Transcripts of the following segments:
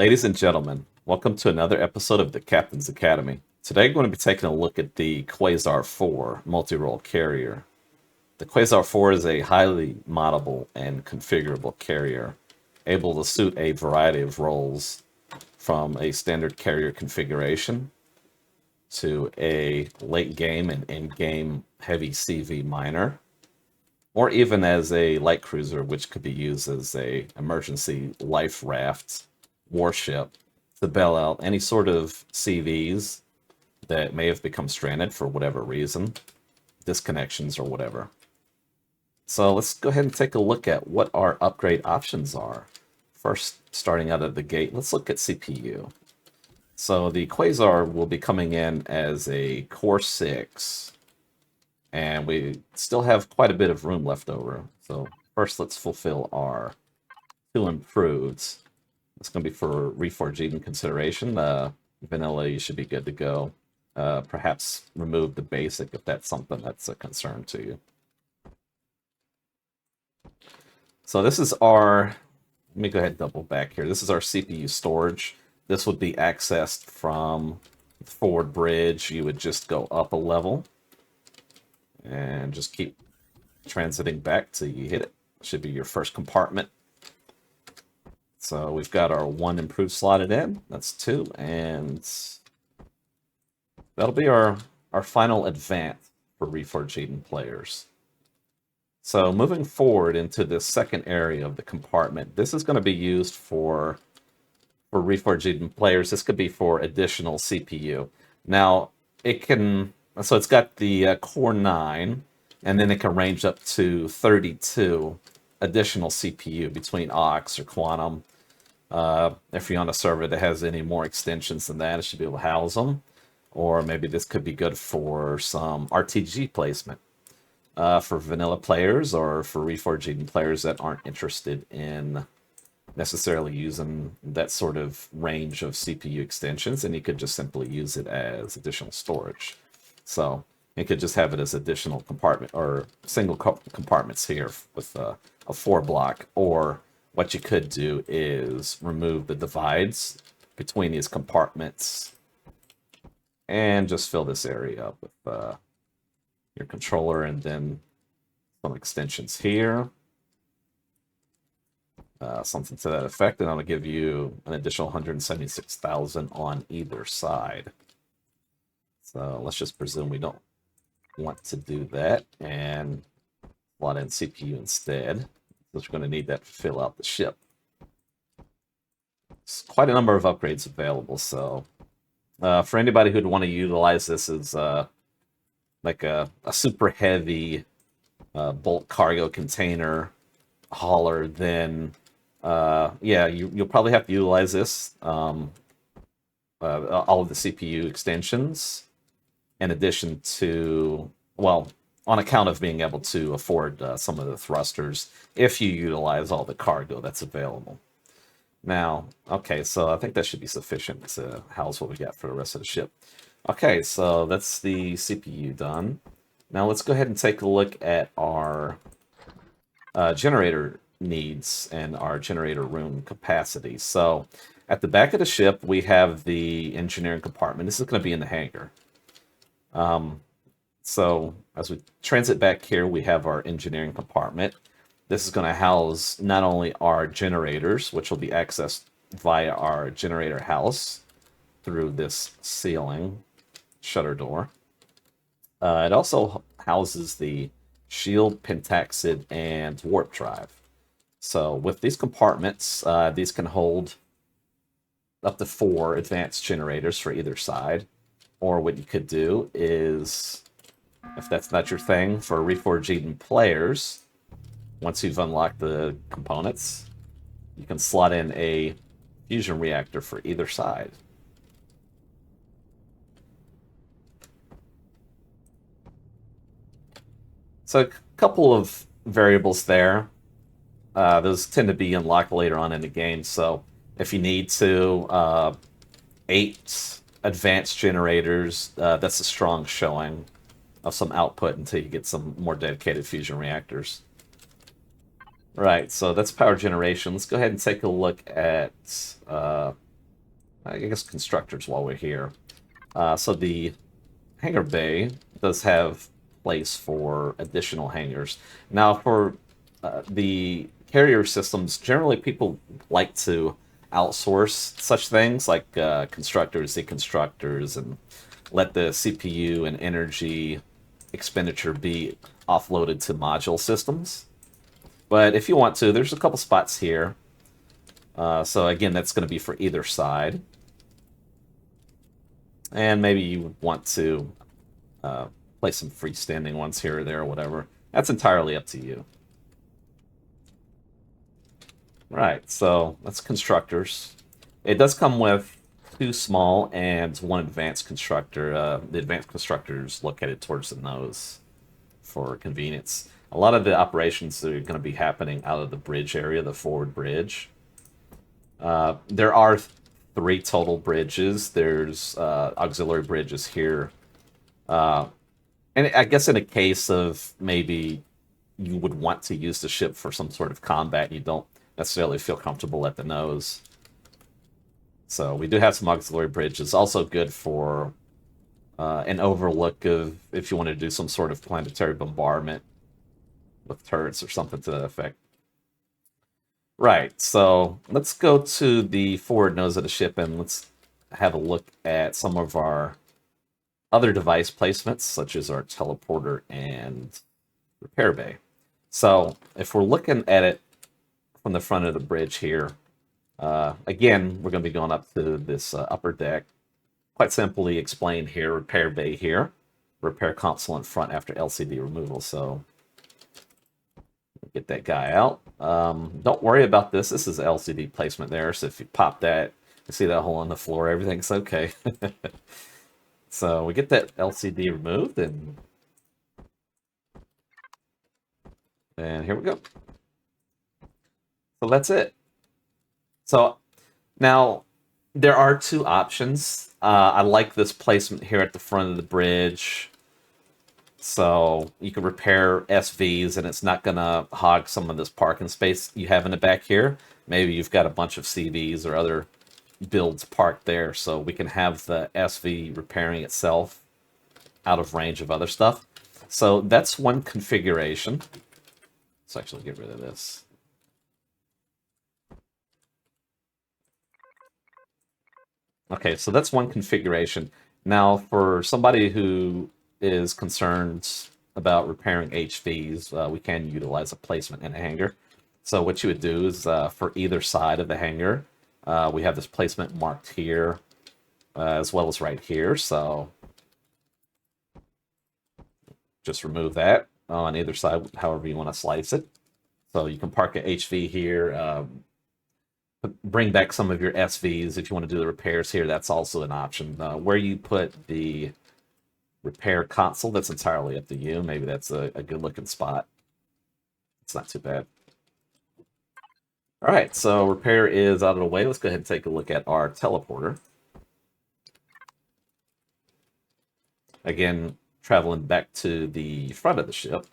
Ladies and gentlemen, welcome to another episode of the Captain's Academy. Today I'm going to be taking a look at the Quasar IV multi-role carrier. The Quasar IV is a highly moddable and configurable carrier, able to suit a variety of roles, from a standard carrier configuration to a late game and end-game heavy CV miner, or even as a light cruiser, which could be used as a emergency life raft warship to bail out any sort of CVs that may have become stranded for whatever reason, disconnections or whatever. So let's go ahead and take a look at what our upgrade options are. First, starting out of the gate, let's look at CPU. So the Quasar will be coming in as a Core 6, and we still have quite a bit of room left over. So first, let's fulfill our 2 improveds. It's going to be for reforging consideration. Vanilla, you should be good to go. Perhaps remove the basic if that's something that's a concern to you. So this is our, let me go ahead and double back here. This is our CPU storage. This would be accessed from the forward bridge. You would just go up a level and just keep transiting back till you hit it. Should be your first compartment. So we've got our 1 improved slotted in. That's 2, and that'll be our final advance for Reforged players. So moving forward into the second area of the compartment, this is going to be used for Reforged players. This could be for additional CPU. Now, it can, so it's got the Core 9, and then it can range up to 32 additional CPU between aux or quantum. If you're on a server that has any more extensions than that, it should be able to house them. Or maybe this could be good for some RTG placement for vanilla players, or for Reforged players that aren't interested in necessarily using that sort of range of CPU extensions, and you could just simply use it as additional storage. So you could just have it as additional compartment or single compartments here with a 4 block. Or what you could do is remove the divides between these compartments and just fill this area up with your controller, and then some extensions here. Something to that effect, and that'll give you an additional 176,000 on either side. So let's just presume we don't want to do that and slot in CPU instead, because we're going to need that to fill out the ship. It's quite a number of upgrades available, so for anybody who'd want to utilize this as like a super heavy bulk cargo container hauler, then yeah, you'll probably have to utilize this, all of the CPU extensions, in addition to, well, on account of being able to afford some of the thrusters, if you utilize all the cargo that's available. Now, okay, so I think that should be sufficient to house what we got for the rest of the ship. Okay, so that's the CPU done. Now let's go ahead and take a look at our generator needs and our generator room capacity. So at the back of the ship, we have the engineering compartment. This is going to be in the hangar. So as we transit back here, we have our engineering compartment. This is going to house not only our generators, which will be accessed via our generator house through this ceiling shutter door. It also houses the shield, pentaxid, and warp drive. So with these compartments, these can hold up to 4 advanced generators for either side. Or what you could do is, if that's not your thing, for Reforged players, once you've unlocked the components, you can slot in a fusion reactor for either side. So a couple of variables there. Those tend to be unlocked later on in the game, so if you need to, 8 advanced generators, that's a strong showing of some output until you get some more dedicated fusion reactors. Right, so that's power generation. Let's go ahead and take a look at I guess constructors while we're here. So the hangar bay does have place for additional hangars. Now, for the carrier systems, generally people like to outsource such things like constructors, deconstructors, and let the CPU and energy expenditure be offloaded to module systems. But if you want to, there's a couple spots here. So again, that's going to be for either side. And maybe you want to place some freestanding ones here or there or whatever. That's entirely up to you. Right, so that's constructors. It does come with 2 small and 1 advanced constructor. The advanced constructor is located towards the nose for convenience. A lot of the operations that are going to be happening out of the bridge area, the forward bridge. There are 3 total bridges. There's auxiliary bridges here. And I guess in a case of maybe you would want to use the ship for some sort of combat, you don't necessarily feel comfortable at the nose. So we do have some auxiliary bridges. Also good for an overlook of if you want to do some sort of planetary bombardment with turrets or something to that effect. Right, so let's go to the forward nose of the ship and let's have a look at some of our other device placements, such as our teleporter and repair bay. So if we're looking at it from the front of the bridge here, again, we're going to be going up to this upper deck. Quite simply explained here, repair bay here, repair console in front after LCD removal. So get that guy out. Don't worry about this. This is LCD placement there, so if you pop that, you see that hole in the floor, everything's okay. So we get that LCD removed, and here we go. So that's it. So now there are 2 options. I like this placement here at the front of the bridge. So you can repair SVs, and it's not going to hog some of this parking space you have in the back here. Maybe you've got a bunch of CVs or other builds parked there, so we can have the SV repairing itself out of range of other stuff. So that's one configuration. Let's actually get rid of this. Okay, so that's one configuration. Now, for somebody who is concerned about repairing HVs, we can utilize a placement in a hangar. So what you would do is for either side of the hangar, we have this placement marked here, as well as right here. So just remove that on either side, however you want to slice it. So you can park an HV here, bring back some of your SVs if you want to do the repairs here. That's also an option. Where you put the repair console, that's entirely up to you. Maybe that's a good looking spot. It's not too bad. All right, so repair is out of the way. Let's go ahead and take a look at our teleporter. Again, traveling back to the front of the ship.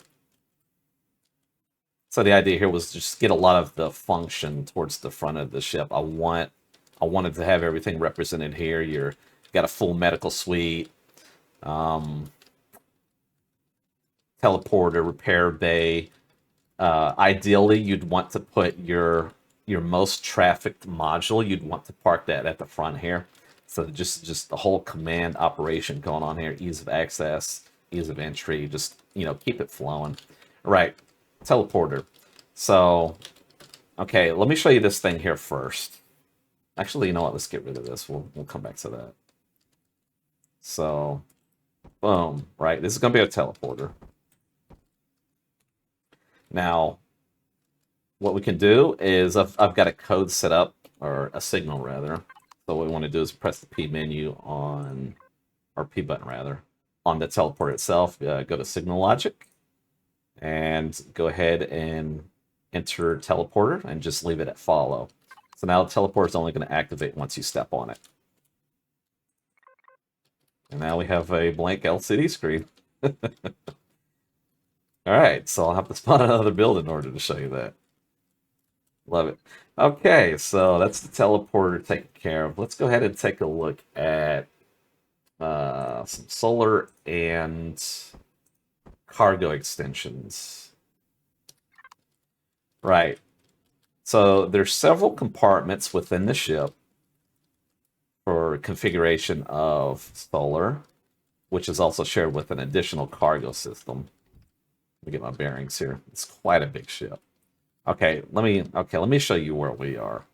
So the idea here was just get a lot of the function towards the front of the ship. I wanted to have everything represented here. You've got a full medical suite, teleporter, repair bay. Ideally, you'd want to put your most trafficked module. You'd want to park that at the front here. So just the whole command operation going on here, ease of access, ease of entry. Just keep it flowing. All right, teleporter. So, okay, let me show you this thing here first. Actually, you know what? Let's get rid of this. We'll come back to that. So, boom. Right, this is going to be a teleporter. Now, what we can do is I've got a code set up, or a signal rather. So what we want to do is press the P menu on, or P button rather, on the teleporter itself. Go to signal logic and go ahead and enter teleporter and just leave it at follow. So now the teleporter is only going to activate once you step on it. And now we have a blank LCD screen. All right, so I'll have to spawn another build in order to show you that. Love it. Okay, so that's the teleporter taken care of. Let's go ahead and take a look at some solar and cargo extensions. Right. So there's several compartments within the ship for configuration of solar, which is also shared with an additional cargo system. Let me get my bearings here. It's quite a big ship. Okay, let me show you where we are.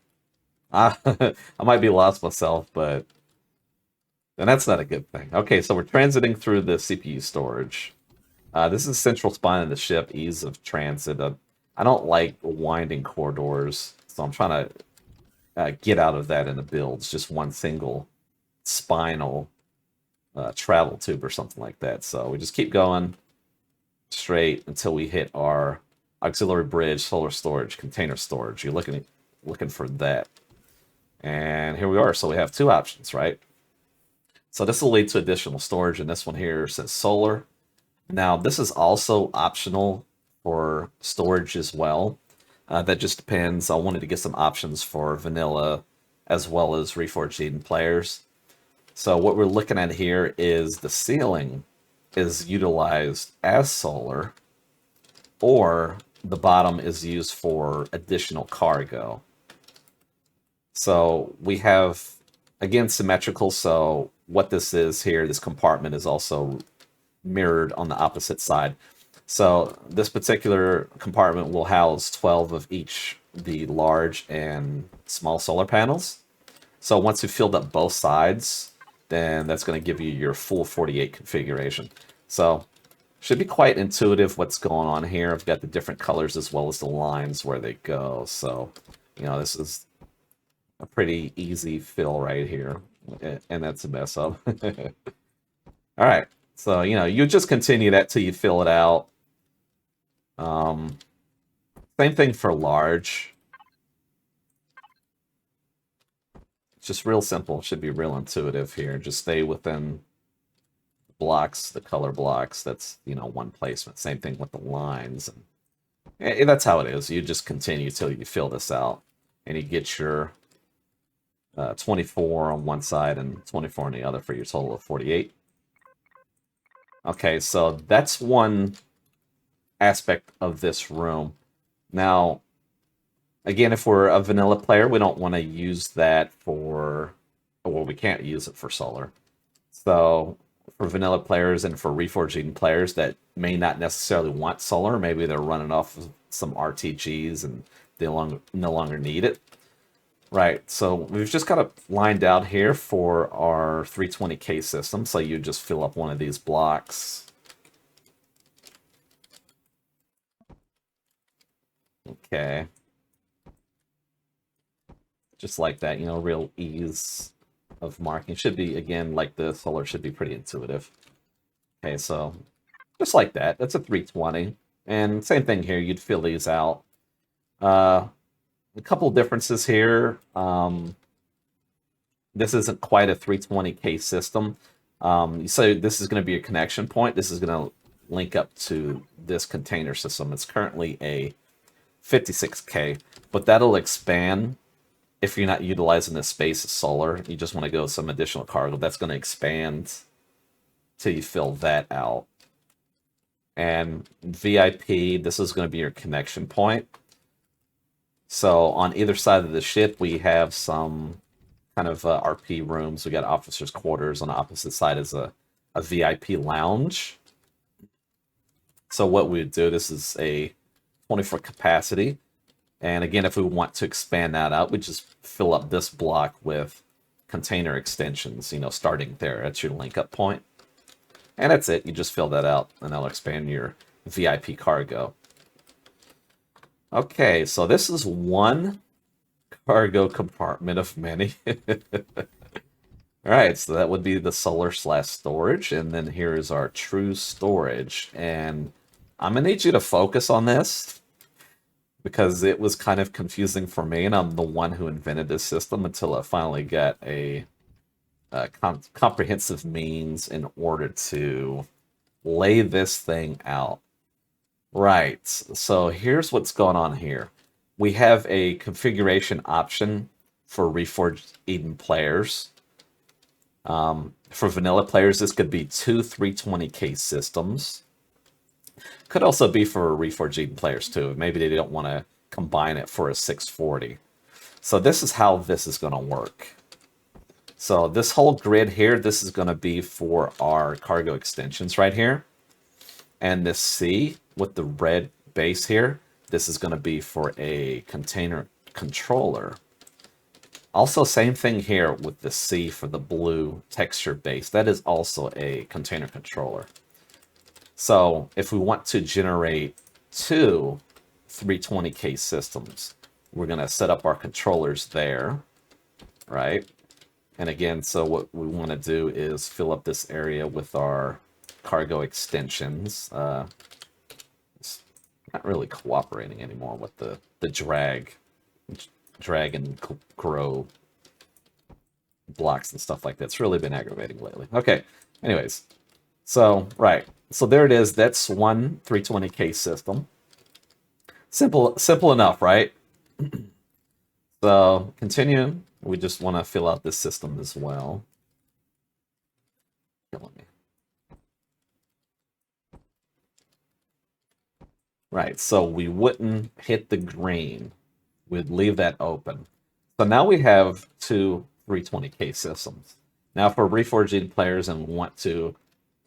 I, I might be lost myself, but and that's not a good thing. Okay, so we're transiting through the CPU storage. This is central spine of the ship, ease of transit. I don't like winding corridors, so I'm trying to get out of that in the builds. Just one single spinal travel tube or something like that. So we just keep going straight until we hit our auxiliary bridge, solar storage, container storage. You're looking for that. And here we are. So we have two options, right? So this will lead to additional storage, and this one here says solar. Now, this is also optional for storage as well. That just depends. I wanted to get some options for vanilla as well as Reforged Eden players. So what we're looking at here is the ceiling is utilized as solar, or the bottom is used for additional cargo. So we have, again, symmetrical. So what this is here, this compartment is also mirrored on the opposite side. So this particular compartment will house 12 of each the large and small solar panels. So once you've filled up both sides, then that's going to give you your full 48 configuration. So should be quite intuitive what's going on here. I've got the different colors as well as the lines where they go. So, this is a pretty easy fill right here. And that's a mess up. All right. So, you just continue that till you fill it out. Same thing for large. It's just real simple. It should be real intuitive here. Just stay within blocks, the color blocks. That's, one placement. Same thing with the lines. And that's how it is. You just continue till you fill this out. And you get your 24 on one side and 24 on the other for your total of 48. Okay, so that's one aspect of this room. Now, again, if we're a vanilla player, we don't want to use that for, well, we can't use it for solar. So for vanilla players and for Reforged Eden players that may not necessarily want solar, maybe they're running off of some RTGs and they no longer need it. Right, so we've just got it lined out here for our 320K system. So you just fill up one of these blocks. Okay. Just like that, real ease of marking. Should be, again, like the solar, should be pretty intuitive. Okay, so just like that. That's a 320. And same thing here, you'd fill these out. A couple differences here. This isn't quite a 320K system. So this is going to be a connection point. This is going to link up to this container system. It's currently a 56K, but that'll expand if you're not utilizing this space as solar. You just want to go some additional cargo. That's going to expand till you fill that out. And VIP, this is going to be your connection point. So on either side of the ship, we have some kind of RP rooms. We got officers' quarters. On the opposite side is a VIP lounge. So what we would do, this is a 24 capacity. And again, if we want to expand that out, we just fill up this block with container extensions, starting there. That's your link up point. And that's it. You just fill that out, and that'll expand your VIP cargo. Okay, so this is one cargo compartment of many. All right, so that would be the solar/storage, and then here's our true storage. And I'm going to need you to focus on this because it was kind of confusing for me, and I'm the one who invented this system until I finally got a comprehensive means in order to lay this thing out. Right, so here's what's going on here. We have a configuration option for Reforged Eden players. For vanilla players, this could be two 320k systems. Could also be for Reforged Eden players too. Maybe they don't want to combine it for a 640. So this is how this is going to work. So this whole grid here, this is going to be for our cargo extensions right here. And this C with the red base here, this is going to be for a container controller. Also, same thing here with the C for the blue texture base. That is also a container controller. So if we want to generate two 320k systems, we're going to set up our controllers there, right? And again, so what we want to do is fill up this area with our cargo extensions. It's not really cooperating anymore with the drag and grow blocks and stuff like that. It's really been aggravating lately. Okay, anyways, so right, so there it is. That's one 320k system. Simple enough, right? So continue. We just want to fill out this system as well. Killing me. Right, so we wouldn't hit the green. We'd leave that open. So now we have two 320k systems. Now for Reforged players and want to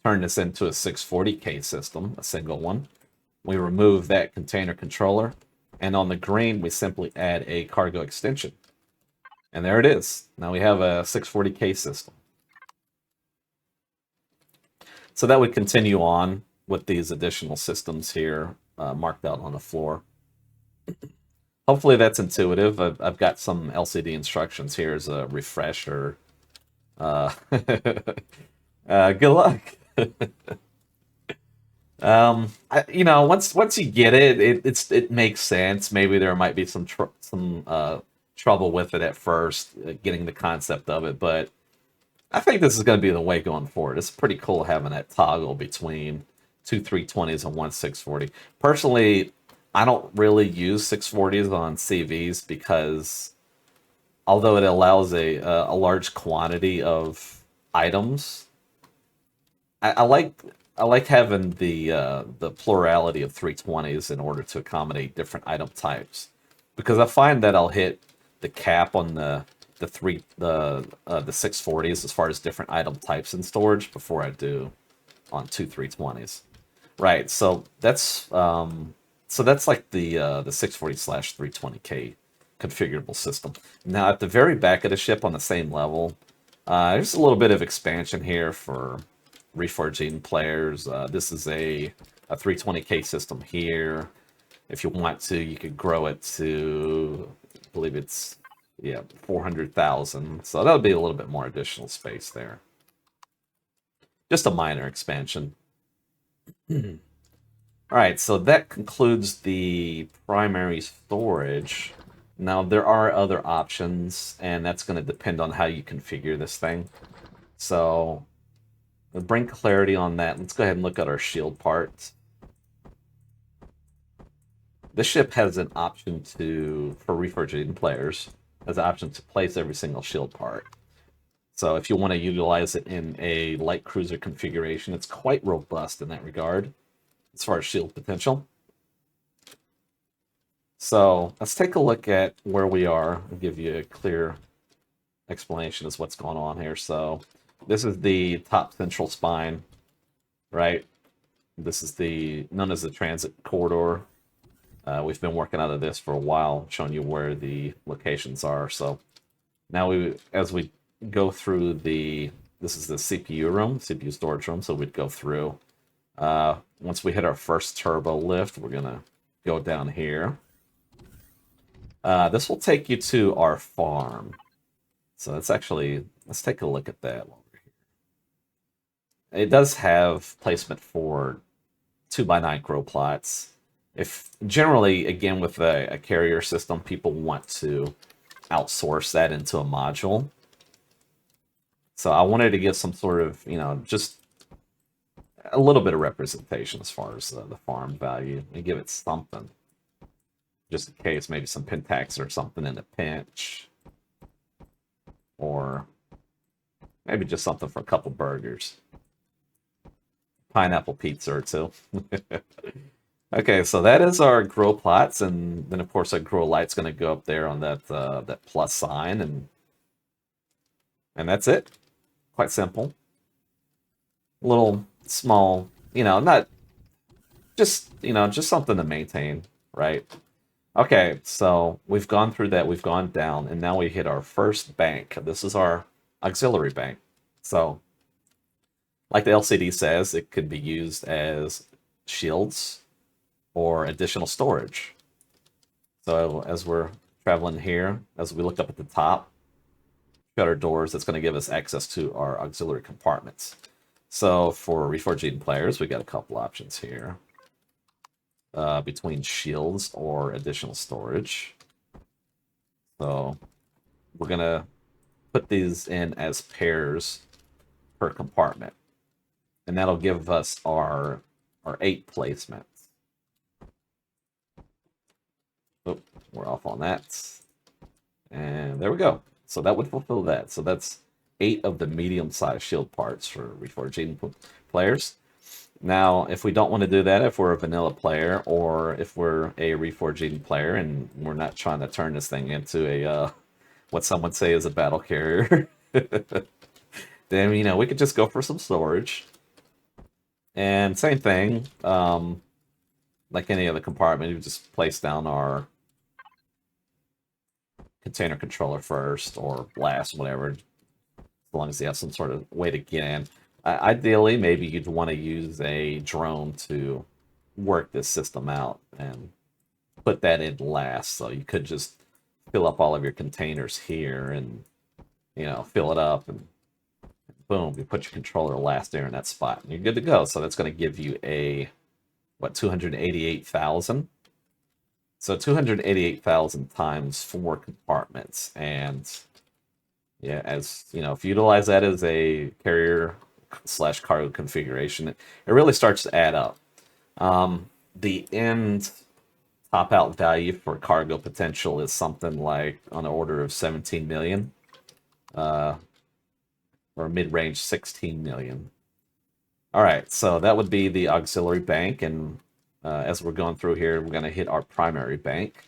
turn this into a 640k system, a single one, we remove that container controller, and on the green we simply add a cargo extension. And there it is. Now we have a 640k system. So that would continue on with these additional systems here marked out on the floor. Hopefully that's intuitive. I've got some LCD instructions here as a refresher. Good luck. You know, once you get it, it makes sense. Maybe there might be some trouble with it at first, getting the concept of it, but I think this is going to be the way going forward. It's pretty cool having that toggle between two 320s and one 640. Personally, I don't really use 640s on CVs because although it allows a large quantity of items, I like having the plurality of 320s in order to accommodate different item types, because I find that I'll hit the cap on the 640s as far as different item types in storage before I do on two 320s. Right, so that's like the 640/320k configurable system. Now at the very back of the ship on the same level, there's a little bit of expansion here for Reforged players. This is a 320k system here. If you want to, you could grow it to, I believe it's, yeah, 400,000. So that would be a little bit more additional space there. Just a minor expansion. All right, so that concludes the primary storage. Now, there are other options, and that's going to depend on how you configure this thing. So, to bring clarity on that, let's go ahead and look at our shield parts. This ship has an option for Reforged players, has an option to place every single shield part. So if you want to utilize it in a light cruiser configuration, it's quite robust in that regard, as far as shield potential. So let's take a look at where we are and give you a clear explanation as what's going on here. So this is the top central spine, right? This is known as the transit corridor. We've been working out of this for a while, showing you where the locations are. So now as we go through this is the CPU room, CPU storage room. So we'd go through. Once we hit our first turbo lift, we're gonna go down here. This will take you to our farm. So let's take a look at that while we're here. It does have placement for 2x9 grow plots. If generally, again, with a carrier system, people want to outsource that into a module. So I wanted to give some sort of, just a little bit of representation as far as the farm value and give it something. just in case, maybe some Pentax or something in a pinch, or maybe just something for a couple burgers. Pineapple pizza or two. Okay, so that is our grow plots, and then of course our grow light's going to go up there on that that plus sign, and that's it. Quite simple. A little small, not just just something to maintain, right? Okay, so we've gone through that, we've gone down, and now we hit our first bank. This is our auxiliary bank. So, like the LCD says, it could be used as shields or additional storage. So as we're traveling here, as we look up at the top, shutter doors, that's going to give us access to our auxiliary compartments. So for Reforged players, we got a couple options here. Between shields or additional storage. So we're going to put these in as pairs per compartment. And that'll give us our 8 placements. Oh, we're off on that. And there we go. So that would fulfill that. So that's 8 of the medium-sized shield parts for Reforged players. Now, if we don't want to do that, if we're a vanilla player, or if we're a Reforged player and we're not trying to turn this thing into a what some would say is a battle carrier, then we could just go for some storage. And same thing, like any other compartment, you just place down our container controller first or last, whatever, as long as you have some sort of way to get in. Ideally, maybe you'd want to use a drone to work this system out and put that in last. So you could just fill up all of your containers here and, fill it up, and boom, you put your controller last there in that spot, and you're good to go. So that's going to give you a, 288,000? So 288,000 times 4 compartments. And yeah, as if you utilize that as a carrier / cargo configuration, it really starts to add up. The end top out value for cargo potential is something like on the order of 17 million, or mid-range 16 million. All right, so that would be the auxiliary bank, and as we're going through here, we're going to hit our primary bank.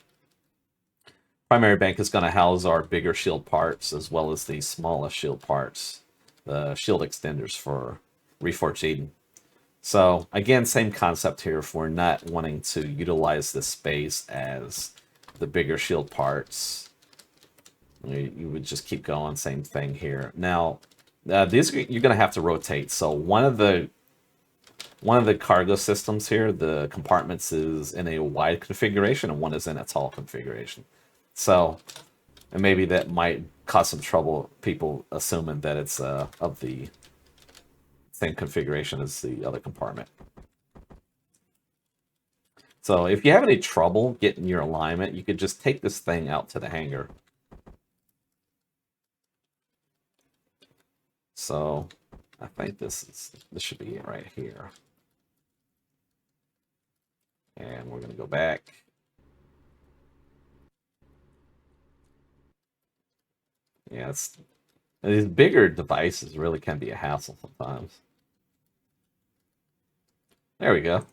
Primary bank is going to house our bigger shield parts as well as the smallest shield parts, the shield extenders for Reforged. So again, same concept here. If we're not wanting to utilize this space as the bigger shield parts, you would just keep going. Same thing here. Now, these you're going to have to rotate. So one of the cargo systems here, the compartments, is in a wide configuration and one is in a tall configuration. So, and maybe that might cause some trouble, people assuming that it's of the same configuration as the other compartment. So if you have any trouble getting your alignment, you could just take this thing out to the hangar. So I think this should be it right here. And we're going to go back. Yeah, these bigger devices really can be a hassle sometimes. There we go.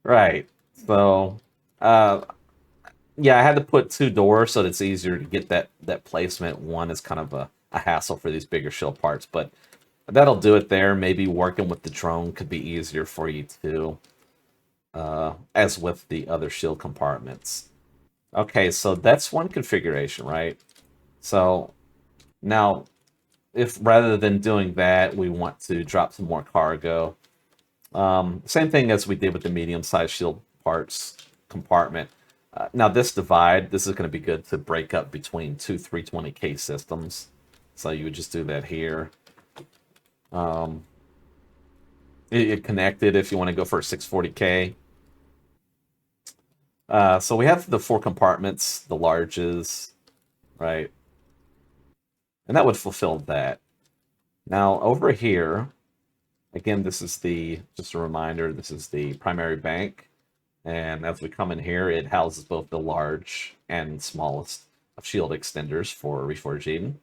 Right. So, yeah, I had to put 2 doors so that it's easier to get that placement. One is kind of a hassle for these bigger shield parts, but that'll do it there. Maybe working with the drone could be easier for you too, as with the other shield compartments. Okay, so that's one configuration, right? So now, if rather than doing that, we want to drop some more cargo, same thing as we did with the medium-sized shield parts compartment. Now this divide, this is going to be good to break up between 2 320K systems. So you would just do that here. It connected if you want to go for a 640K. So we have the 4 compartments, the larges, right? And that would fulfill that. Now over here, again, this is just a reminder, this is the primary bank. And as we come in here, it houses both the large and smallest of shield extenders for reforging.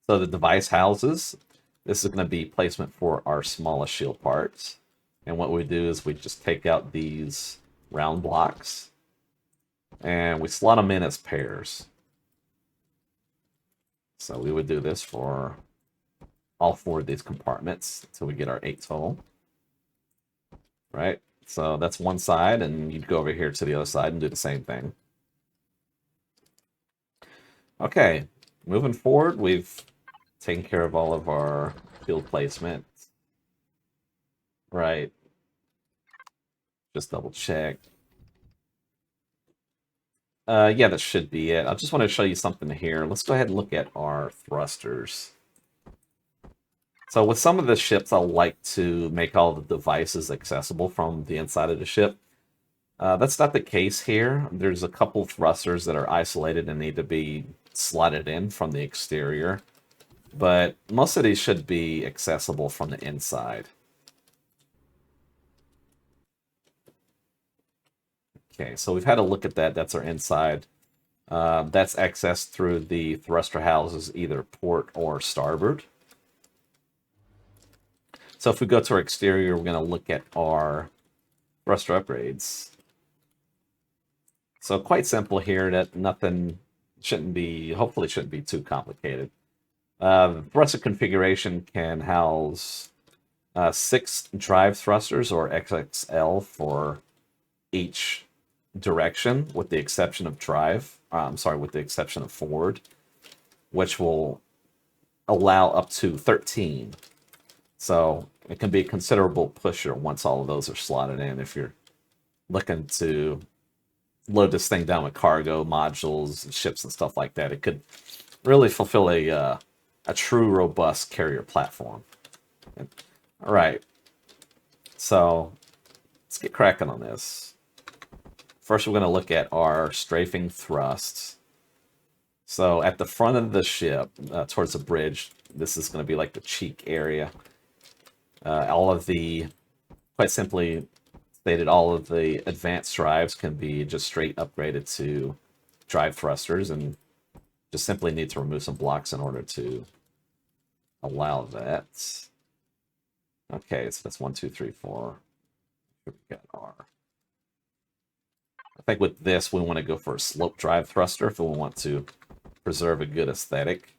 So the device houses, this is going to be placement for our smallest shield parts. And what we do is we just take out these round blocks and we slot them in as pairs. So we would do this for all 4 of these compartments until we get our 8 total. Right? So that's one side, and you'd go over here to the other side and do the same thing. Okay, moving forward, we've taken care of all of our field placement. Right. Just double check. Yeah, that should be it. I just want to show you something here. Let's go ahead and look at our thrusters. So with some of the ships, I like to make all the devices accessible from the inside of the ship. That's not the case here. There's a couple thrusters that are isolated and need to be slotted in from the exterior. But most of these should be accessible from the inside. Okay, so we've had a look at that. That's our inside. That's accessed through the thruster houses, either port or starboard. So if we go to our exterior, we're going to look at our thruster upgrades. So quite simple here. That nothing shouldn't be, hopefully shouldn't be too complicated. Thruster configuration can house 6 drive thrusters, or XXL, for each direction, with the exception of drive. With the exception of forward, which will allow up to 13. So it can be a considerable pusher once all of those are slotted in. If you're looking to load this thing down with cargo, modules, ships, and stuff like that, it could really fulfill a true robust carrier platform. All right, so let's get cracking on this. First, we're going to look at our strafing thrusts. So at the front of the ship, towards the bridge, this is going to be like the cheek area. Quite simply stated, all of the advanced drives can be just straight upgraded to drive thrusters, and just simply need to remove some blocks in order to allow that. Okay, so that's 1, 2, 3, 4. We got R. I think with this, we want to go for a slope drive thruster if we want to preserve a good aesthetic.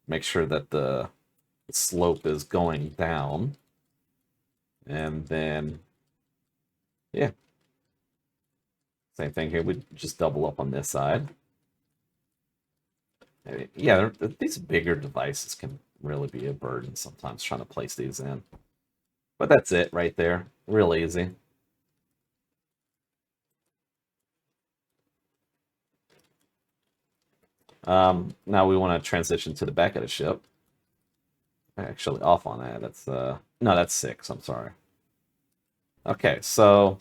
Make sure that the slope is going down. And then, yeah. Same thing here. We just double up on this side. Yeah, these bigger devices can really be a burden sometimes trying to place these in. But that's it right there. Real easy. Now we want to transition to the back of the ship. Actually, off on that. That's no, that's 6. I'm sorry. Okay, so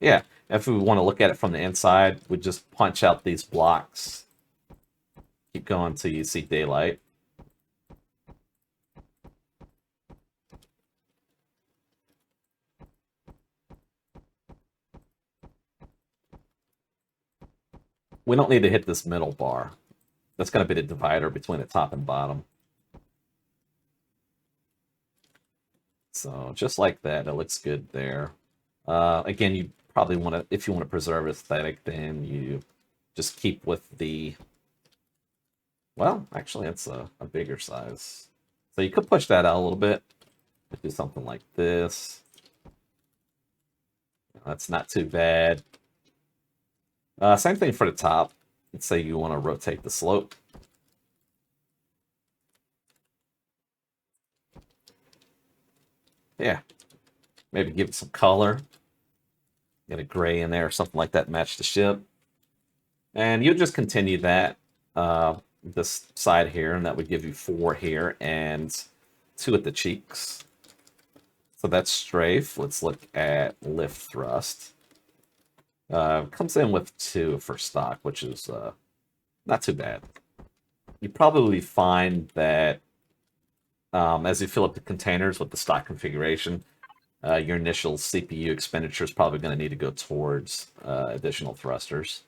yeah, if we want to look at it from the inside, we just punch out these blocks. Keep going till you see daylight. We don't need to hit this middle bar. That's going to be the divider between the top and bottom. So just like that, it looks good there. Again, you probably want to, if you want to preserve aesthetic, then you just keep with the, well, actually it's a bigger size. So you could push that out a little bit. Do something like this. That's not too bad. Same thing for the top. Let's say you want to rotate the slope. Yeah. Maybe give it some color. Get a gray in there or something like that, match the ship. And you just continue that, this side here, and that would give you 4 here and 2 at the cheeks. So that's strafe. Let's look at lift thrust. Comes in with 2 for stock, which is not too bad. You probably find that as you fill up the containers with the stock configuration, Your initial CPU expenditure is probably going to need to go towards additional thrusters.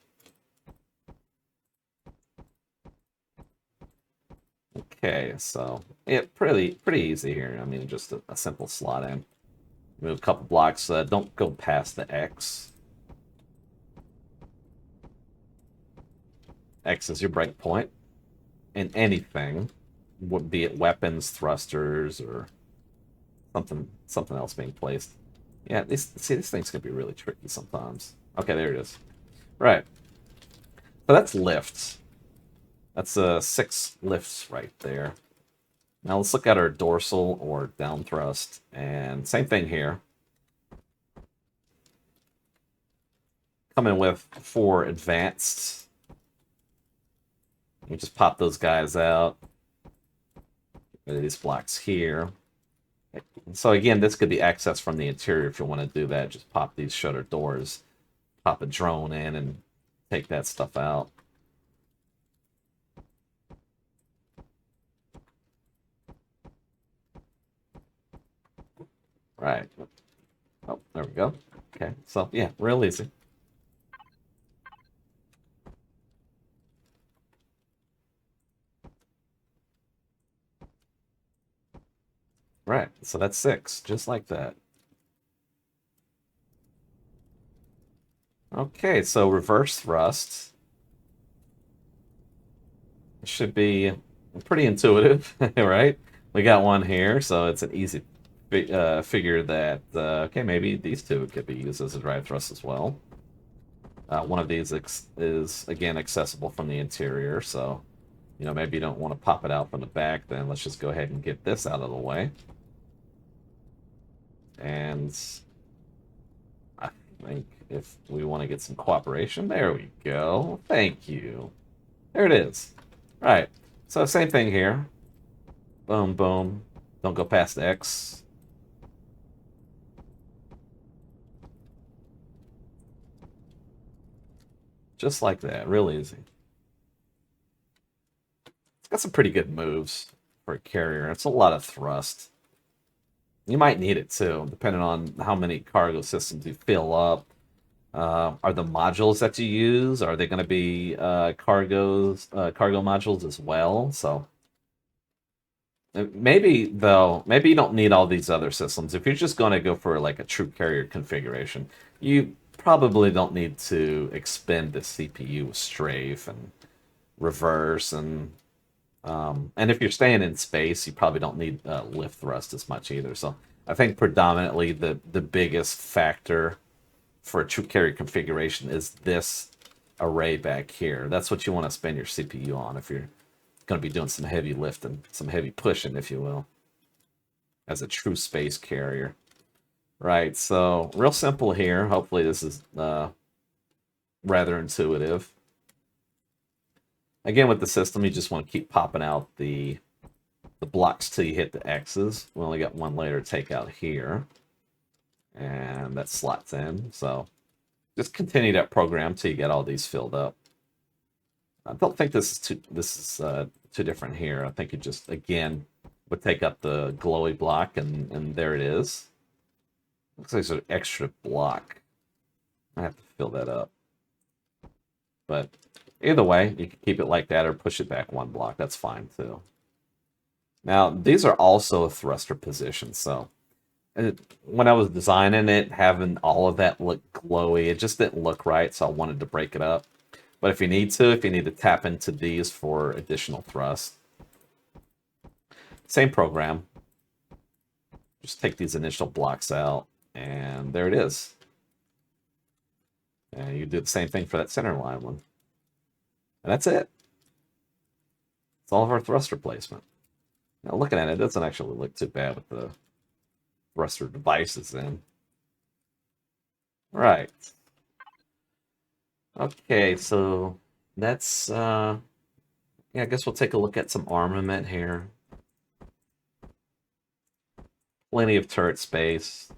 Okay, so yeah, pretty easy here. I mean, just a simple slot in. Move a couple blocks. Don't go past the X. X is your break point. And anything, be it weapons, thrusters, or something else being placed. Yeah, this thing's gonna be really tricky sometimes. Okay, there it is. Right. So that's lifts. That's 6 lifts right there. Now let's look at our dorsal or down thrust, and same thing here. Coming with 4 advanced. You just pop those guys out. These blocks here. So again, this could be accessed from the interior if you want to do that. Just pop these shutter doors, pop a drone in, and take that stuff out. Right. Oh, there we go. Okay, so yeah, real easy. Right, so that's 6, just like that. Okay, so reverse thrust. Should be pretty intuitive, right? We got one here, so it's an easy figure that, okay, maybe these two could be used as a drive thrust as well. One of these is, again, accessible from the interior, so, you know, maybe you don't want to pop it out from the back, then let's just go ahead and get this out of the way. And I think if we want to get some cooperation, there we go. Thank you. There it is. Right. So same thing here. Boom, boom. Don't go past X. Just like that. Real easy. It's got some pretty good moves for a carrier. It's a lot of thrust. You might need it too, depending on how many cargo systems you fill up. Are the modules that you use, are they going to be cargo modules as well? So maybe, though, maybe you don't need all these other systems. If you're just going to go for like a true carrier configuration, you probably don't need to expend the CPU with strafe and reverse and if you're staying in space, you probably don't need lift thrust as much either. So I think predominantly the biggest factor for a true carrier configuration is this array back here. That's what you want to spend your CPU on if you're going to be doing some heavy lifting, some heavy pushing, if you will, as a true space carrier. Right, so real simple here. Hopefully this is rather intuitive. Again, with the system, you just want to keep popping out the blocks till you hit the X's. We only got one layer to take out here. And that slots in. So just continue that program till you get all these filled up. I don't think this is too different here. I think it just, again, would take up the glowy block, and there it is. Looks like there's an extra block. I have to fill that up. But either way, you can keep it like that or push it back 1 block. That's fine, too. Now, these are also a thruster position, so when I was designing it, having all of that look glowy, it just didn't look right, so I wanted to break it up. But if you need to tap into these for additional thrust, same program. Just take these initial blocks out, and there it is. And you do the same thing for that center line one. And that's it. It's all of our thruster placement. Now, looking at it, it doesn't actually look too bad with the thruster devices in. Right. Okay, so that's, yeah, I guess we'll take a look at some armament here. Plenty of turret space.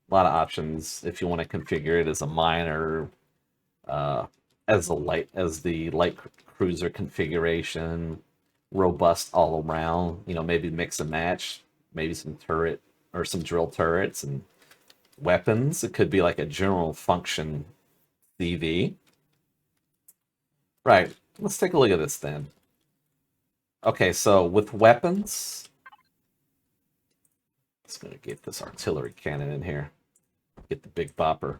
A lot of options if you want to configure it as a miner, as the light cruiser configuration, robust all around. You know, maybe mix and match, maybe some turret or some drill turrets, and weapons, it could be like a general function CV. Right, let's take a look at this then. Okay, so with weapons, just gonna get this artillery cannon in here. Get the big bopper.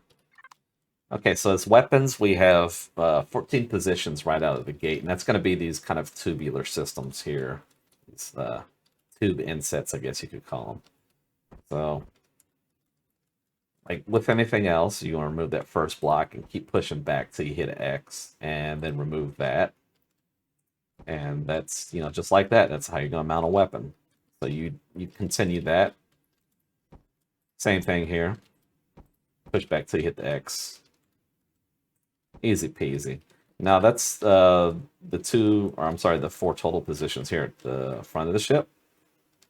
Okay, so as weapons, we have 14 positions right out of the gate, and that's going to be these kind of tubular systems here. These tube insets, I guess you could call them. So, like with anything else, you want to remove that first block and keep pushing back till you hit X, and then remove that. And that's, you know, just like that. That's how you're going to mount a weapon. So you continue that. Same thing here. Push back till you hit the X. Easy peasy. Now that's the four total positions here at the front of the ship.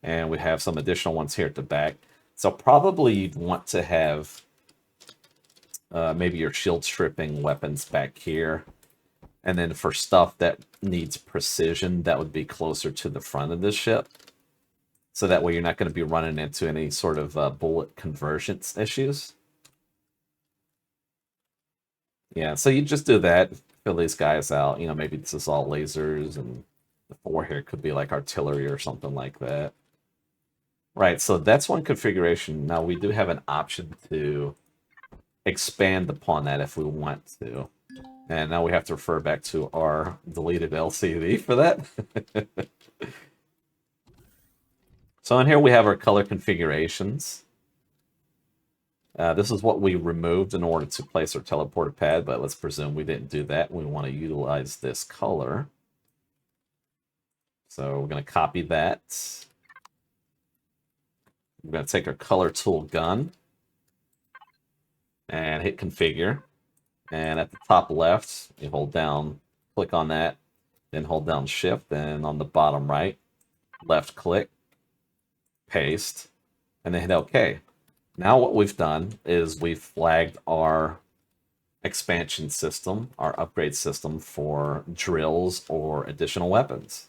And we have some additional ones here at the back. So probably you'd want to have maybe your shield stripping weapons back here. And then for stuff that needs precision, that would be closer to the front of the ship. So that way you're not going to be running into any sort of bullet convergence issues. Yeah, so you just do that, fill these guys out. You know, maybe this is all lasers, and the four here could be like artillery or something like that. Right, so that's one configuration. Now, we do have an option to expand upon that if we want to. And now we have to refer back to our deleted LCD for that. So in here we have our color configurations. This is what we removed in order to place our teleporter pad, but let's presume we didn't do that. We want to utilize this color. So we're going to copy that. We're going to take our color tool gun and hit configure. And at the top left, you hold down, click on that, then hold down shift, and on the bottom right, left click, paste, and then hit OK. Now what we've done is we've flagged our expansion system, our upgrade system for drills or additional weapons.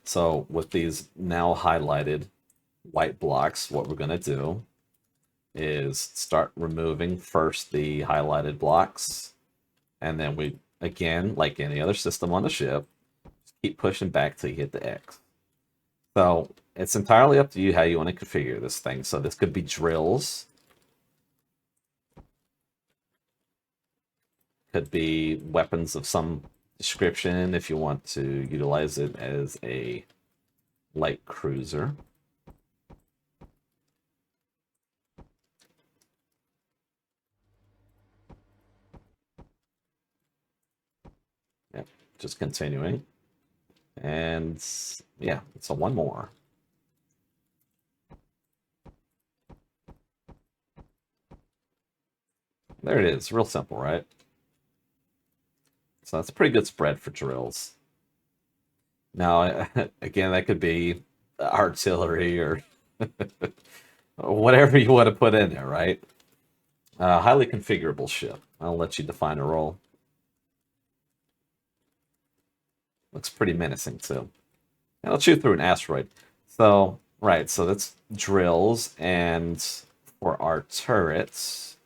So with these now highlighted white blocks, what we're going to do is start removing first the highlighted blocks. And then we, again, like any other system on the ship, keep pushing back till you hit the X. So it's entirely up to you how you want to configure this thing. So this could be drills. Could be weapons of some description if you want to utilize it as a light cruiser. Yep, just continuing. And yeah, so one more. There it is. Real simple, right? So that's a pretty good spread for drills. Now, again, that could be artillery or whatever you want to put in there, right? Highly configurable ship. I'll let you define a role. Looks pretty menacing, too. And I'll chew through an asteroid. So, right, so that's drills. And for our turrets,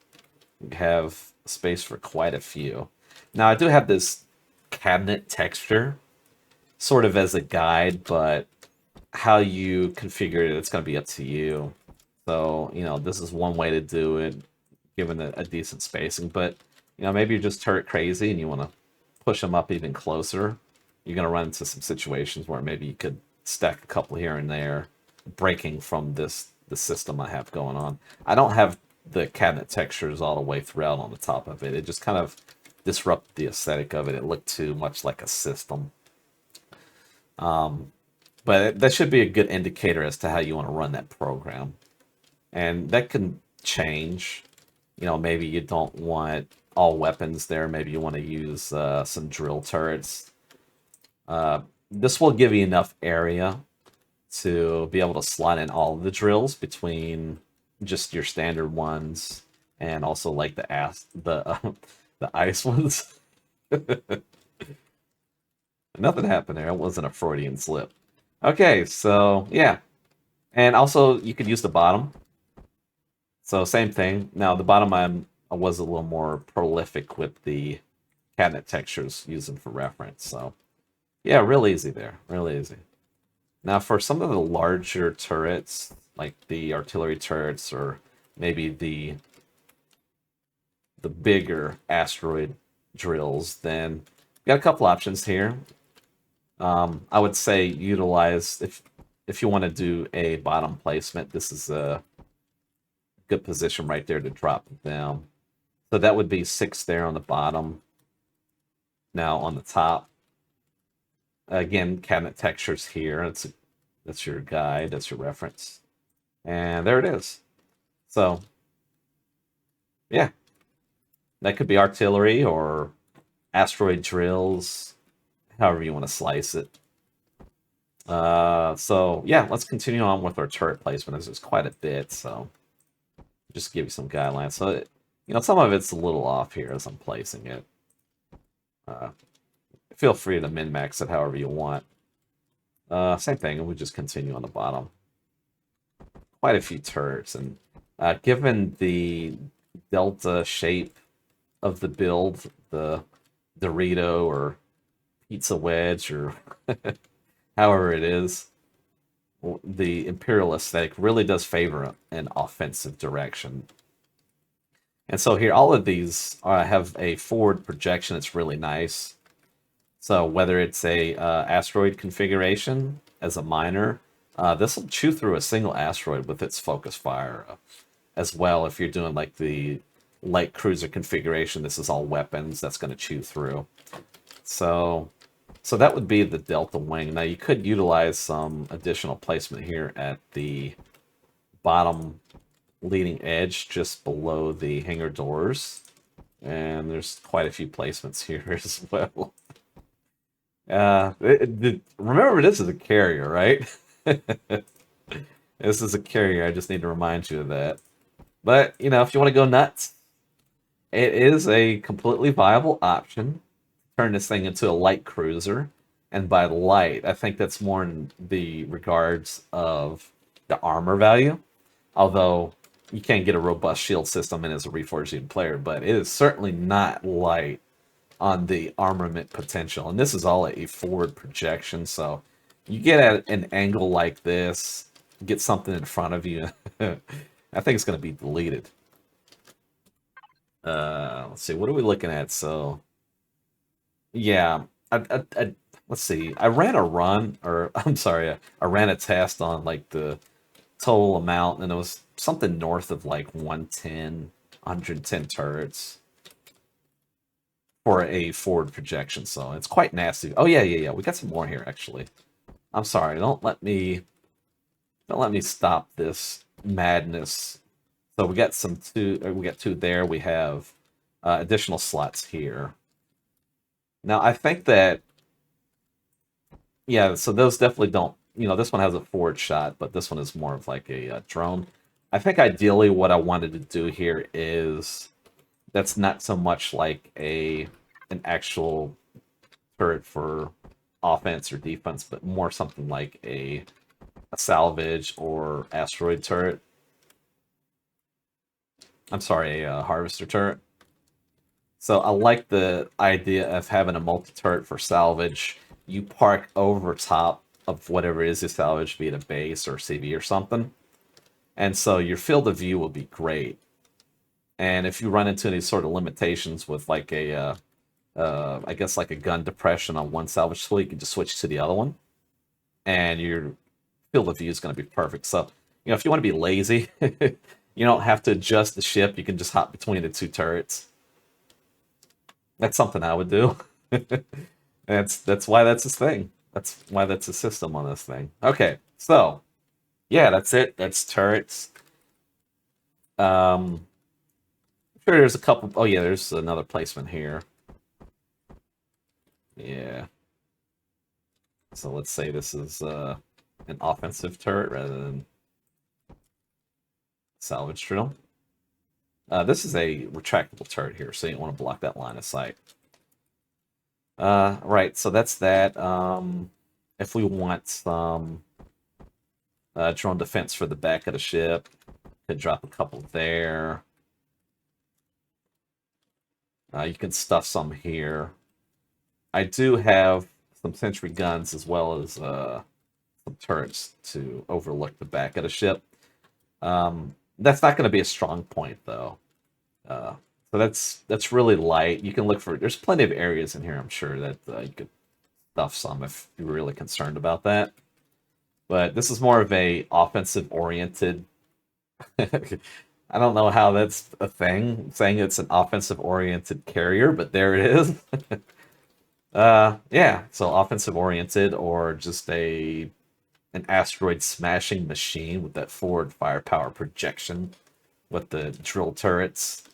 we have space for quite a few. Now, I do have this cabinet texture, sort of as a guide, but how you configure it, it's going to be up to you. So, you know, this is one way to do it, given a decent spacing. But, you know, maybe you're just turret crazy and you want to push them up even closer. You're going to run into some situations where maybe you could stack a couple here and there, breaking from the system I have going on. I don't have the cabinet textures all the way throughout on the top of it. It just kind of disrupted the aesthetic of it. It looked too much like a system. But that should be a good indicator as to how you want to run that program. And that can change. You know, maybe you don't want all weapons there. Maybe you want to use some drill turrets. This will give you enough area to be able to slot in all of the drills between just your standard ones and also like the ice ones. Nothing happened there. It wasn't a Freudian slip. Okay, so yeah. And also you could use the bottom. So same thing. Now the bottom I was a little more prolific with the cabinet textures using for reference. So yeah, real easy there, real easy. Now for some of the larger turrets, like the artillery turrets or maybe the bigger asteroid drills, then you got a couple options here. I would say utilize if you want to do a bottom placement. This is a good position right there to drop them. So that would be 6 there on the bottom. Now on the top, again, cabinet textures here. That's your guide. That's your reference, and there it is. So yeah, that could be artillery or asteroid drills, however you want to slice it. So yeah, let's continue on with our turret placement. There's quite a bit, so just give you some guidelines. So some of it's a little off here as I'm placing it. Feel free to min-max it however you want. Same thing, and we just continue on the bottom. Quite a few turrets, and given the delta shape of the build, the Dorito or pizza wedge or however it is, the Imperial aesthetic really does favor an offensive direction. And so here, all of these have a forward projection that's really nice. So whether it's a asteroid configuration as a miner, this will chew through a single asteroid with its focus fire. As well, if you're doing like the light cruiser configuration, this is all weapons that's going to chew through. So that would be the Delta Wing. Now you could utilize some additional placement here at the bottom leading edge just below the hangar doors. And there's quite a few placements here as well. Remember, this is a carrier, right? This is a carrier. I just need to remind you of that. But, if you want to go nuts, it is a completely viable option. Turn this thing into a light cruiser. And by light, I think that's more in the regards of the armor value. Although you can't get a robust shield system in as a reforging player, but it is certainly not light on the armament potential. And this is all a forward projection, so you get at an angle like this, get something in front of you, I think it's going to be deleted. Let's see, what are we looking at? So, yeah, let's see. I ran a run, or I'm sorry, I ran a test on like the total amount, and it was something north of like 110 turrets for a forward projection. So it's quite nasty. Oh yeah. We got some more here actually. I'm sorry. Don't let me stop this madness. So we got we got 2 there. We have additional slots here. Now I think that so those definitely don't. This one has a forward shot, but this one is more of like a drone. I think ideally what I wanted to do here is that's not so much like an actual turret for offense or defense, but more something like a salvage or asteroid turret. I'm sorry, a harvester turret. So I like the idea of having a multi-turret for salvage. You park over top of whatever it is you salvage, be it a base or CV or something. And so your field of view will be great. And if you run into any sort of limitations with like I guess like a gun depression on one salvage tool, you can just switch to the other one. And your field of view is going to be perfect. So, if you want to be lazy, you don't have to adjust the ship. You can just hop between the 2 turrets. That's something I would do. That's why that's his thing. That's why that's a system on this thing. Okay, so yeah, that's it. That's turrets. Sure, there's a couple. Oh yeah, there's another placement here. Yeah. So let's say this is an offensive turret rather than salvage drill. This is a retractable turret here, so you don't want to block that line of sight. Right, so that's that. If we want some drone defense for the back of the ship, Could drop a couple there. You can stuff some here. I do have some sentry guns as well as some turrets to overlook the back of the ship. That's not going to be a strong point, though. So that's really light. You can look for. There's plenty of areas in here, I'm sure, that you could stuff some if you're really concerned about that. But this is more of a offensive-oriented. I don't know how that's a thing, saying it's an offensive-oriented carrier, but there it is. Yeah, so offensive-oriented or just an asteroid smashing machine with that forward firepower projection with the drill turrets.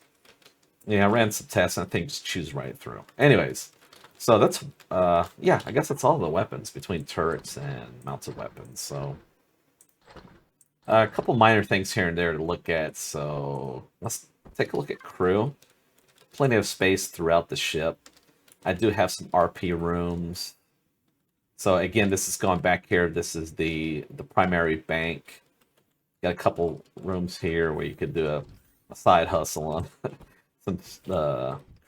Yeah, I ran some tests and I think just choose right through. Anyways, so that's, yeah, I guess that's all the weapons between turrets and mounted weapons. So a couple minor things here and there to look at. So let's take a look at crew. Plenty of space throughout the ship. I do have some RP rooms. So again, this is going back here. This is the primary bank. Got a couple rooms here where you could do a side hustle on some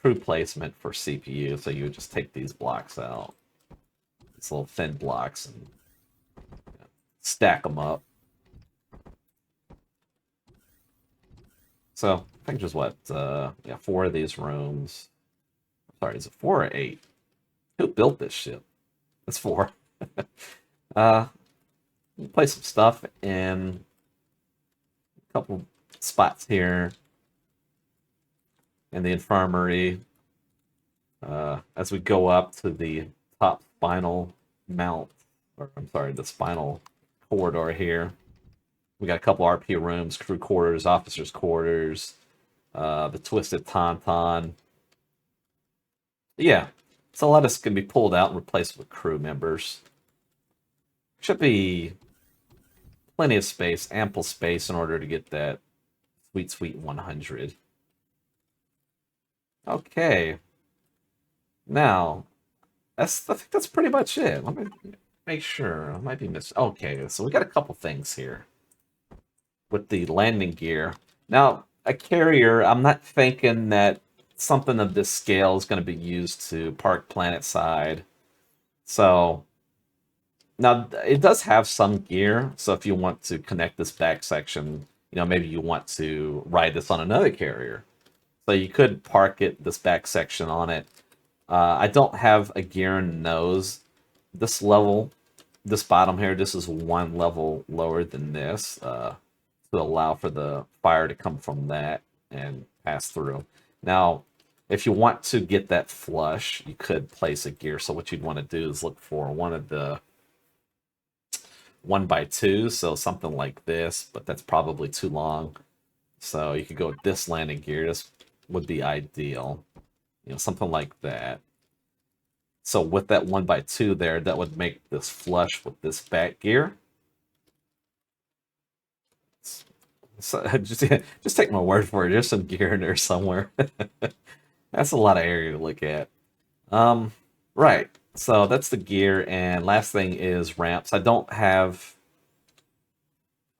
crew placement for CPU. So you would just take these blocks out, these little thin blocks, and stack them up. So I think just what, yeah, 4 of these rooms. Sorry, is it 4 or 8? Who built this ship? It's 4. Place some stuff in a couple spots here in the infirmary. As we go up to the top spinal mount, or I'm sorry, the spinal corridor here, we got a couple RP rooms, crew quarters, officers' quarters, the twisted tauntaun. Yeah, so a lot of this can be pulled out and replaced with crew members. Should be plenty of space, ample space in order to get that sweet 100. Okay. Now, I think that's pretty much it. Let me make sure. I might be missing. Okay, so we got a couple things here with the landing gear. Now, a carrier, I'm not thinking that something of this scale is going to be used to park planet side. So now it does have some gear. So if you want to connect this back section, maybe you want to ride this on another carrier. So you could park this back section on it. I don't have a gear in nose. This level, this bottom here, this is 1 level lower than this to allow for the fire to come from that and pass through. Now, if you want to get that flush, you could place a gear. So what you'd want to do is look for one of the 1x2, so something like this, but that's probably too long. So you could go with this landing gear. This would be ideal. Something like that. So with that 1x2 there, that would make this flush with this back gear. So just take my word for it. There's some gear in there somewhere. That's a lot of area to look at. Right. So that's the gear, and last thing is ramps. I don't have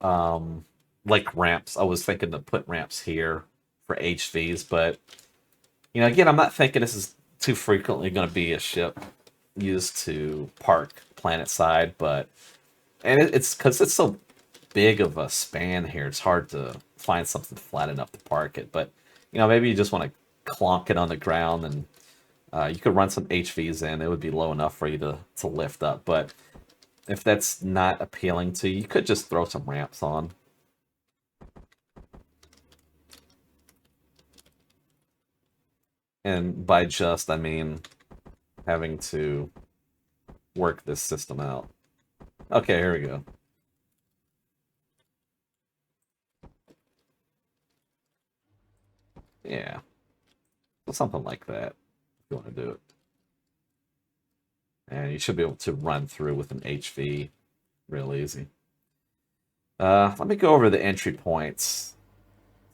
like ramps. I was thinking to put ramps here for HVs, but again, I'm not thinking this is too frequently going to be a ship used to park planet side, but it's because it's so big of a span here, it's hard to find something flat enough to park it. But maybe you just want to clonk it on the ground, and you could run some HVs in. It would be low enough for you to lift up. But if that's not appealing to you, you could just throw some ramps on. And by just, I mean having to work this system out. Okay, here we go. Yeah. So something like that, if you want to do it. And you should be able to run through with an HV real easy. Let me go over the entry points.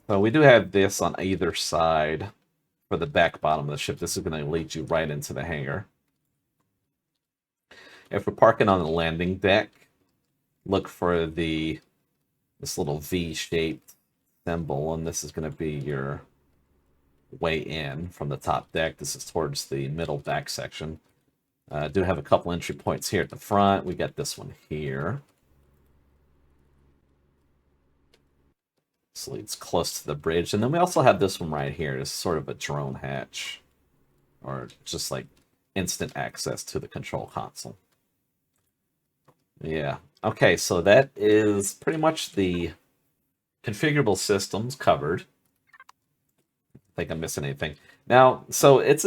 So we do have this on either side for the back bottom of the ship. This is going to lead you right into the hangar. If we're parking on the landing deck, look for this little V-shaped symbol, and this is going to be your way in from the top deck. This is towards the middle back section. Do have a couple entry points here at the front. We got this one here. This leads close to the bridge. And then we also have this one right here. It's sort of a drone hatch, or just like instant access to the control console. Yeah. Okay, so that is pretty much the configurable systems covered. I think I'm missing anything. Now, so it's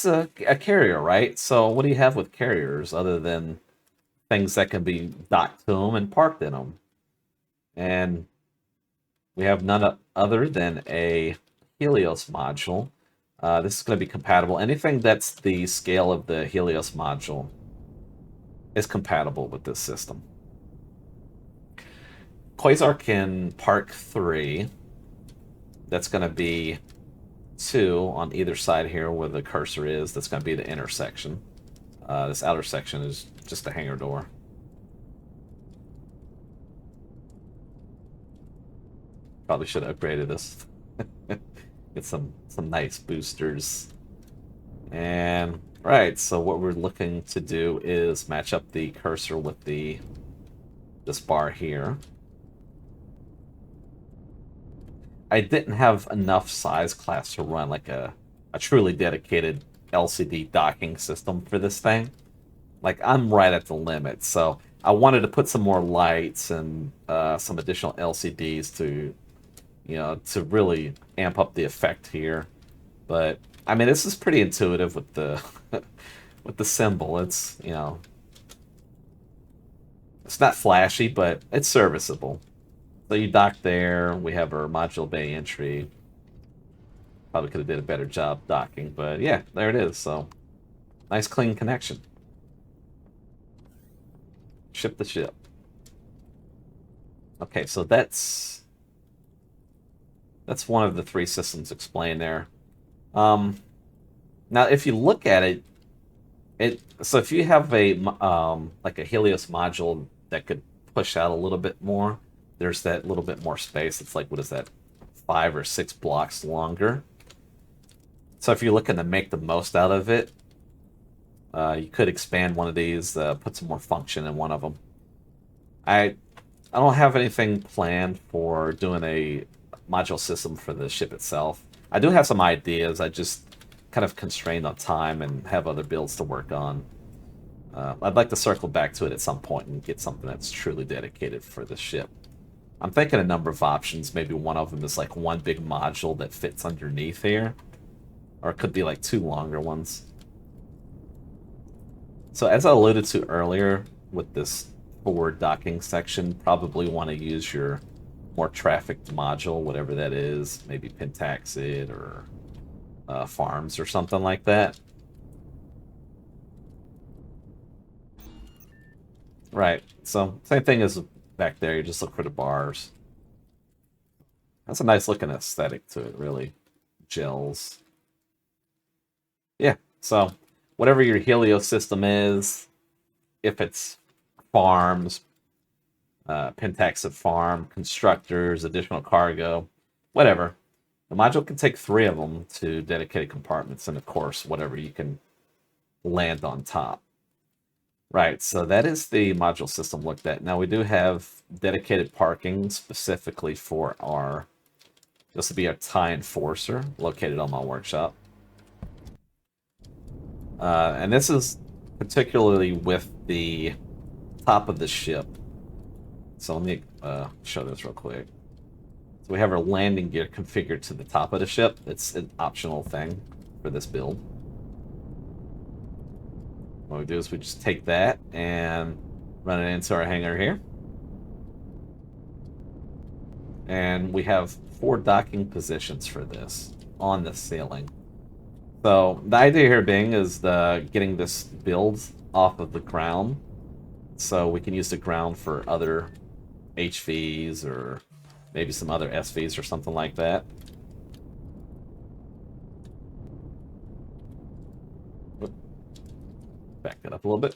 a carrier, right? So what do you have with carriers other than things that can be docked to them and parked in them? And we have none other than a Helios module. This is going to be compatible. Anything that's the scale of the Helios module is compatible with this system. Quasar can park 3. That's going to be 2 on either side here where the cursor is. That's going to be the intersection. This outer section is just a hangar door. Probably should have upgraded this. Get some nice boosters. And right, so what we're looking to do is match up the cursor with this bar here. I didn't have enough size class to run like a truly dedicated LCD docking system for this thing. Like, I'm right at the limit, so I wanted to put some more lights and some additional LCDs to, to really amp up the effect here. But I mean, this is pretty intuitive with the with the symbol. It's it's not flashy, but it's serviceable. So you dock there. We have our module bay entry. Probably could have did a better job docking, but yeah, there it is. So nice clean connection. Ship the ship. Okay, so that's one of the 3 systems explained there. Now, if you look at it, so if you have a like a Helios module that could push out a little bit more, there's that little bit more space. It's like, what is that, 5 or 6 blocks longer? So if you're looking to make the most out of it, you could expand one of these, put some more function in one of them. I don't have anything planned for doing a module system for the ship itself. I do have some ideas. I just kind of constrained on time and have other builds to work on. I'd like to circle back to it at some point and get something that's truly dedicated for the ship. I'm thinking a number of options. Maybe one of them is like one big module that fits underneath here. Or it could be like 2 longer ones. So as I alluded to earlier with this forward docking section, probably want to use your more trafficked module, whatever that is. Maybe Pentaxid or Farms or something like that. Right, so same thing as back there. You just look for the bars. That's a nice looking aesthetic to it, really gels. Yeah, so whatever your Helios system is, if it's farms, Pentaxid farm, constructors, additional cargo, whatever, the module can take 3 of them to dedicated compartments, and of course, whatever you can land on top. Right, so that is the module system looked at. Now we do have dedicated parking specifically for our, this will be our TIE Enforcer, located on my workshop. And this is particularly with the top of the ship. So let me show this real quick. So we have our landing gear configured to the top of the ship. It's an optional thing for this build. What we do is we just take that and run it into our hangar here. And we have 4 docking positions for this on the ceiling. So the idea here being is getting this build off of the ground, so we can use the ground for other HVs or maybe some other SVs or something like that. Back that up a little bit.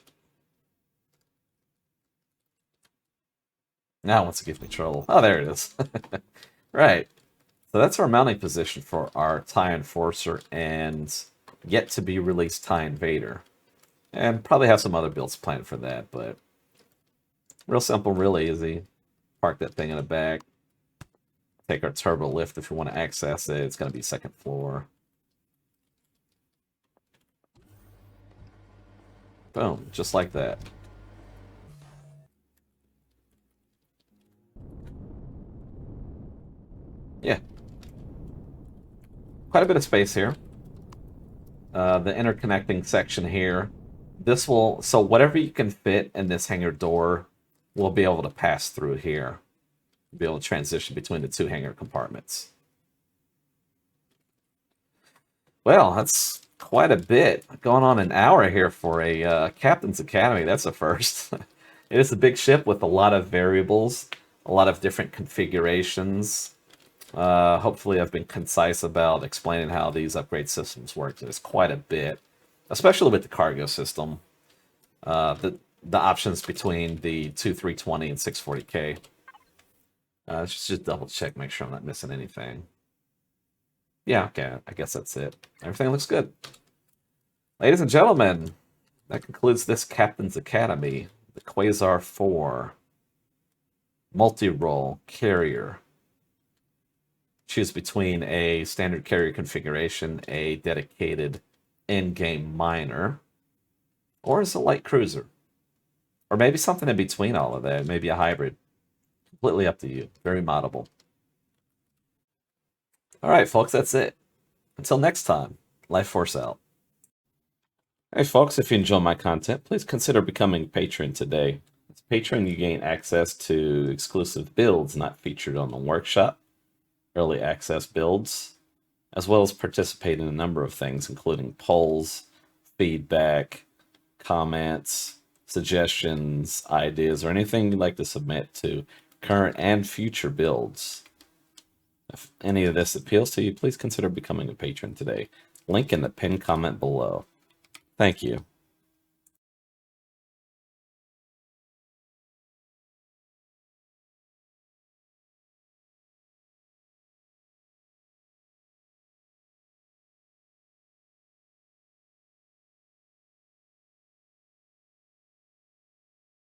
Now once it gives me trouble. Oh, there it is. Right. So that's our mounting position for our TIE Enforcer and yet to be released TIE Invader. And probably have some other builds planned for that, but real simple, real easy. Park that thing in the back. Take our turbo lift if you want to access it. It's going to be second floor. Boom, just like that. Yeah. Quite a bit of space here. The interconnecting section here. This will, so whatever you can fit in this hangar door will be able to pass through here. Be able to transition between the two hangar compartments. Well, that's quite a bit. Going on an hour here for a Captain's Academy. That's a first. It is a big ship with a lot of variables, a lot of different configurations. Hopefully I've been concise about explaining how these upgrade systems work. There's quite a bit, especially with the cargo system. The options between the 2320 and 640K. Let's just double check, make sure I'm not missing anything. Yeah, okay, I guess that's it. Everything looks good. Ladies and gentlemen, that concludes this Captain's Academy, the Quasar IV multi-role carrier. Choose between a standard carrier configuration, a dedicated in-game miner, or as a light cruiser. Or maybe something in between all of that, maybe a hybrid. Completely up to you. Very moddable. All right, folks, that's it. Until next time, LyfeForce out. Hey, folks, if you enjoy my content, please consider becoming a patron today. As a patron, you gain access to exclusive builds not featured on the workshop, early access builds, as well as participate in a number of things, including polls, feedback, comments, suggestions, ideas, or anything you'd like to submit to current and future builds. If any of this appeals to you, please consider becoming a patron today. Link in the pinned comment below. Thank you.